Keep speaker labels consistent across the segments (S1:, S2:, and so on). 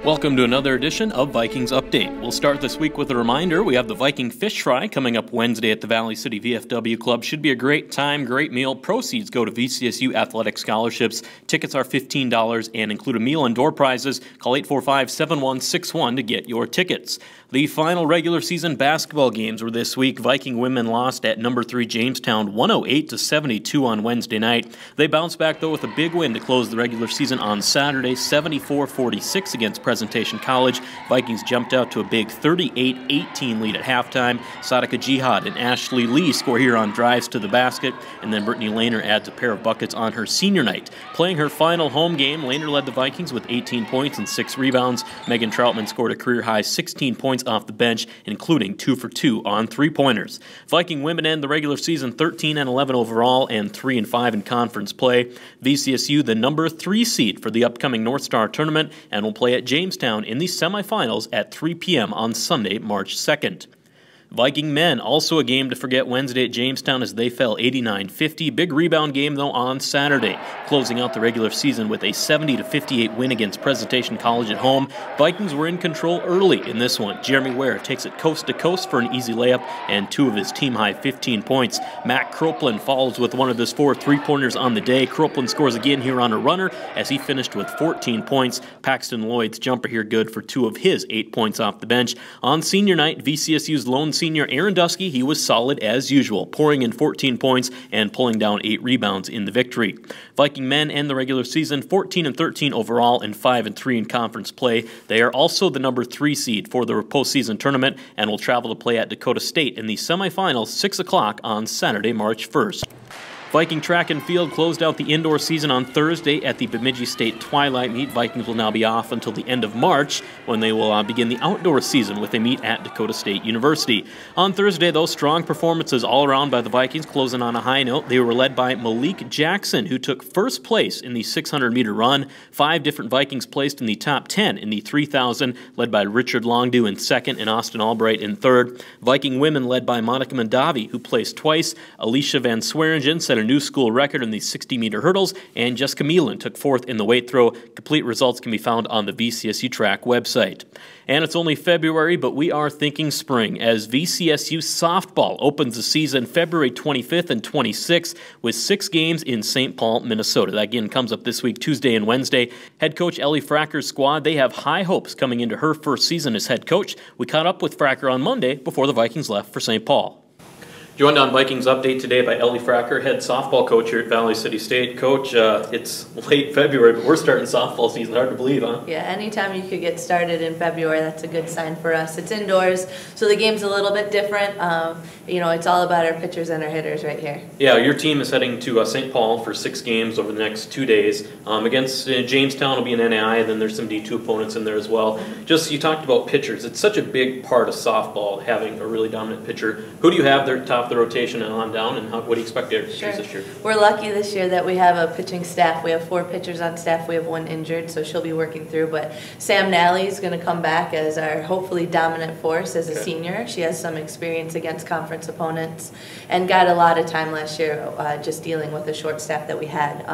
S1: Welcome to another edition of Vikings Update. We'll start this week with a reminder. We have the Viking Fish Fry coming up Wednesday at the Valley City VFW Club. Should be a great time, great meal. Proceeds go to VCSU Athletic Scholarships. Tickets are $15 and include a meal and door prizes. Call 845-7161 to get your tickets. The final regular season basketball games were this week. Viking women lost at number 3 Jamestown 108-72 on Wednesday night. They bounced back though with a big win to close the regular season on Saturday, 74-46 against Presentation College. Vikings jumped out to a big 38-18 lead at halftime. Sadaka Jihad and Ashley Lee score here on drives to the basket, and then Brittany Lehner adds a pair of buckets on her senior night. Playing her final home game, Lehner led the Vikings with 18 points and 6 rebounds. Megan Troutman scored a career-high 16 points off the bench, including 2 for 2 on three-pointers. Viking women end the regular season 13-11 overall and 3-5 in conference play. VCSU the number 3 seed for the upcoming North Star tournament and will play at Jamestown in the semifinals at 3 p.m. on Sunday, March 2nd. Viking men, also a game to forget Wednesday at Jamestown as they fell 89-50. Big rebound game, though, on Saturday, closing out the regular season with a 70-58 win against Presentation College at home. Vikings were in control early in this one. Jeremy Ware takes it coast to coast for an easy layup and 2 of his team-high 15 points. Matt Croplin follows with one of his 4 three-pointers on the day. Croplin scores again here on a runner as he finished with 14 points. Paxton Lloyd's jumper here good for 2 of his 8 points off the bench. On senior night, VCSU's lone senior Aaron Dusky, he was solid as usual, pouring in 14 points and pulling down 8 rebounds in the victory. Viking men end the regular season 14-13 overall and 5-3 in conference play. They are also the number 3 seed for the postseason tournament and will travel to play at Dakota State in the semifinals 6 o'clock on Saturday, March 1st. Viking track and field closed out the indoor season on Thursday at the Bemidji State Twilight Meet. Vikings will now be off until the end of March when they will begin the outdoor season with a meet at Dakota State University. On Thursday, those strong performances all around by the Vikings, closing on a high note. They were led by Malik Jackson, who took first place in the 600-meter run. 5 different Vikings placed in the top 10 in the 3,000, led by Richard Longdew in second and Austin Albright in third. Viking women led by Monica Mandavi, who placed twice. Alicia Van Swearingen set a new school record in the 60-meter hurdles, and Jessica Meelan took 4th in the weight throw. Complete results can be found on the VCSU Track website. And it's only February, but we are thinking spring as VCSU softball opens the season February 25th and 26th with 6 games in St. Paul, Minnesota. That again comes up this week, Tuesday and Wednesday. Head coach Ellie Fracker's squad, they have high hopes coming into her first season as head coach. We caught up with Fracker on Monday before the Vikings left for St. Paul. Joined on Vikings Update today by Ellie Fracker, head softball coach here at Valley City State. Coach, it's late February, but we're starting softball season. Hard to believe, huh?
S2: Yeah, anytime you could get started in February, that's a good sign for us. It's indoors, so the game's a little bit different. You know, it's all about our pitchers and our hitters right here.
S1: Yeah, your team is heading to St. Paul for 6 games over the next 2 days. Against Jamestown will be an NAI, and then there's some D2 opponents in there as well. Just, you talked about pitchers. It's such a big part of softball, having a really dominant pitcher. Who do you have there top of the rotation and on down, and what do you expect their pitchers this year?
S2: We're lucky this year that we have a pitching staff. We have 4 pitchers on staff. We have 1 injured, so she'll be working through. But Sam Nally is going to come back as our hopefully dominant force as a senior. She has some experience against conference opponents and got a lot of time last year just dealing with the short staff that we had.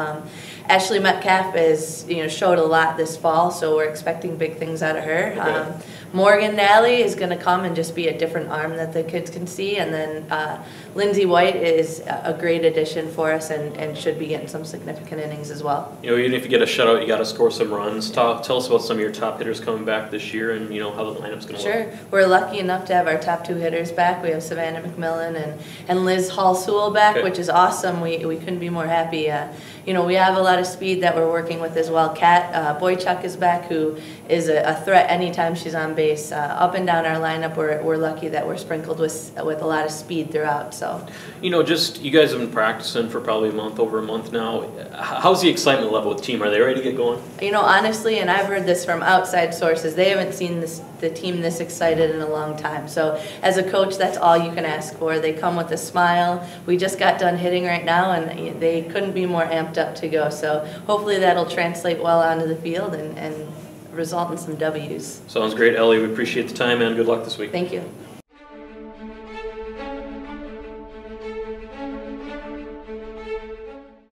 S2: Ashley Metcalf is, showed a lot this fall, so we're expecting big things out of her. Morgan Nally is going to come and just be a different arm that the kids can see, and then Lindsay White is a great addition for us and should be getting some significant innings as well.
S1: Even if you get a shutout, you got to score some runs. Tell us about some of your top hitters coming back this year and how the lineup's going to look.
S2: Sure. We're lucky enough to have our top 2 hitters back. We have Savannah McMillan and Liz Hall-Sewell back, which is awesome. We couldn't be more happy. We have a lot of speed that we're working with as well. Kat Boychuk is back, who is a threat anytime she's on base. Up and down our lineup, we're lucky that we're sprinkled with a lot of speed throughout. So,
S1: just you guys have been practicing for probably over a month now. How's the excitement level with the team? Are they ready to get going?
S2: Honestly, and I've heard this from outside sources, they haven't seen the team this excited in a long time. So as a coach, that's all you can ask for. They come with a smile. We just got done hitting right now, and they couldn't be more amped up to go. So hopefully that'll translate well onto the field and result in some W's.
S1: Sounds great, Ellie. We appreciate the time, and good luck this week.
S2: Thank you.